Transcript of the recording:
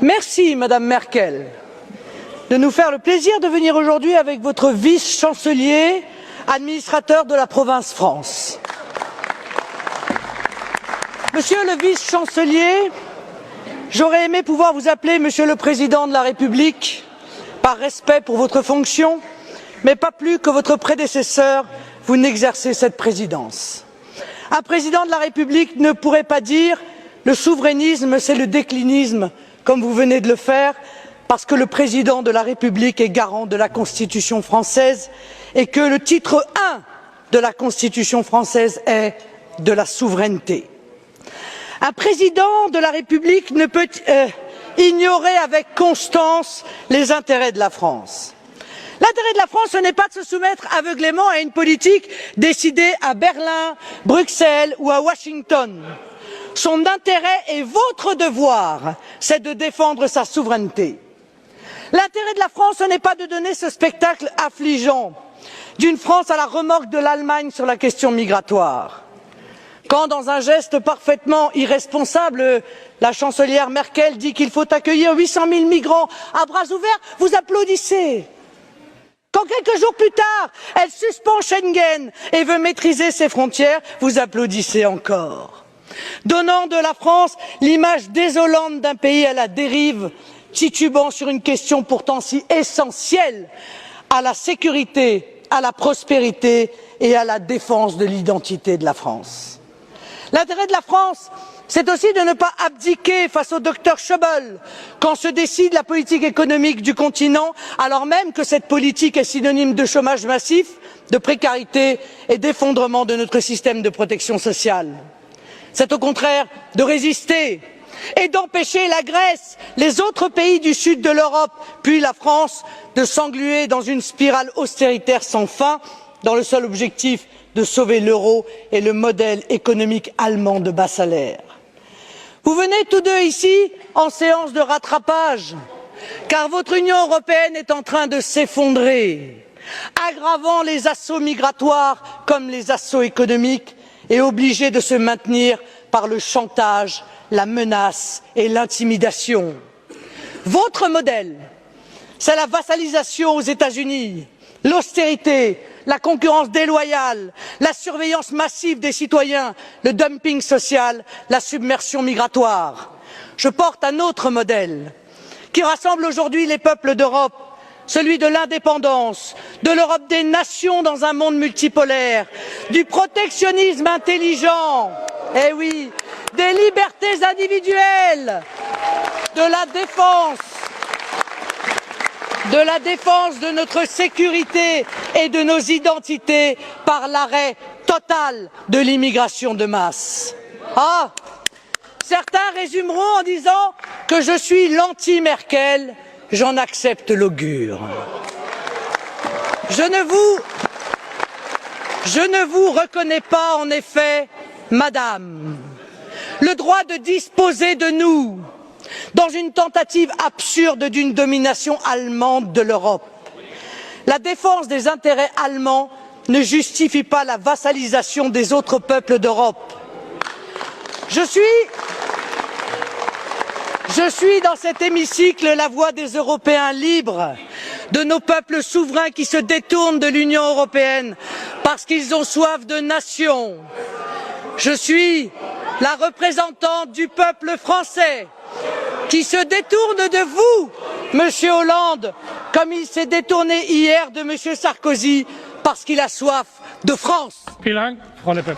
Merci, Madame Merkel, de nous faire le plaisir de venir aujourd'hui avec votre vice-chancelier, administrateur de la province France. Monsieur le vice-chancelier, j'aurais aimé pouvoir vous appeler Monsieur le Président de la République, par respect pour votre fonction, mais pas plus que votre prédécesseur, vous n'exercez cette présidence. Un président de la République ne pourrait pas dire « le souverainisme, c'est le déclinisme », comme vous venez de le faire, parce que le président de la République est garant de la Constitution française et que le titre 1 de la Constitution française est de la souveraineté. Un président de la République ne peut ignorer avec constance les intérêts de la France. L'intérêt de la France, ce n'est pas de se soumettre aveuglément à une politique décidée à Berlin, Bruxelles ou à Washington. Son intérêt et votre devoir, c'est de défendre sa souveraineté. L'intérêt de la France, ce n'est pas de donner ce spectacle affligeant d'une France à la remorque de l'Allemagne sur la question migratoire. Quand, dans un geste parfaitement irresponsable, la chancelière Merkel dit qu'il faut accueillir 800 000 migrants à bras ouverts, vous applaudissez. Quand quelques jours plus tard, elle suspend Schengen et veut maîtriser ses frontières, vous applaudissez encore. Donnant de la France l'image désolante d'un pays à la dérive, titubant sur une question pourtant si essentielle à la sécurité, à la prospérité et à la défense de l'identité de la France. L'intérêt de la France, c'est aussi de ne pas abdiquer face au docteur Schäuble quand se décide la politique économique du continent, alors même que cette politique est synonyme de chômage massif, de précarité et d'effondrement de notre système de protection sociale. C'est au contraire de résister et d'empêcher la Grèce, les autres pays du sud de l'Europe, puis la France, de s'engluer dans une spirale austéritaire sans fin, dans le seul objectif de sauver l'euro et le modèle économique allemand de bas salaire. Vous venez tous deux ici en séance de rattrapage, car votre Union européenne est en train de s'effondrer, aggravant les assauts migratoires comme les assauts économiques et obligée de se maintenir par le chantage, la menace et l'intimidation. Votre modèle, c'est la vassalisation aux États-Unis, l'austérité, la concurrence déloyale, la surveillance massive des citoyens, le dumping social, la submersion migratoire. Je porte un autre modèle qui rassemble aujourd'hui les peuples d'Europe, celui de l'indépendance, de l'Europe des nations dans un monde multipolaire, du protectionnisme intelligent, eh oui, des libertés individuelles, de la défense de notre sécurité et de nos identités par l'arrêt total de l'immigration de masse. Ah, certains résumeront en disant que je suis l'anti-Merkel, j'en accepte l'augure. Je ne vous reconnais pas en effet, Madame, le droit de disposer de nous dans une tentative absurde d'une domination allemande de l'Europe. La défense des intérêts allemands ne justifie pas la vassalisation des autres peuples d'Europe. Je suis dans cet hémicycle la voix des Européens libres, de nos peuples souverains qui se détournent de l'Union européenne parce qu'ils ont soif de nation. Je suis la représentante du peuple français qui se détourne de vous, Monsieur Hollande, comme il s'est détourné hier de Monsieur Sarkozy parce qu'il a soif de France. Vielen Dank, Frau Le Pen.